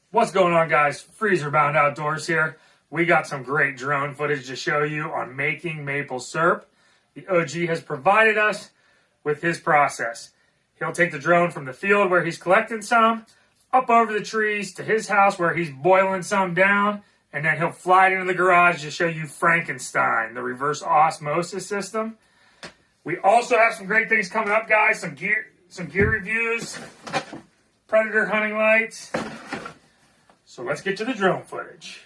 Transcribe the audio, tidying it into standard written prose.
What's going on, guys? Freezer Bound Outdoors here. We got some great drone footage to show you on making maple syrup. The OG has provided us with his process. He'll take the drone from the field where he's collecting some, up over the trees to his house where he's boiling some down, and then he'll fly it into the garage to show you Frankenstein, the reverse osmosis system. We also have some great things coming up, guys. Some gear reviews, predator hunting lights. So let's get to the drone footage.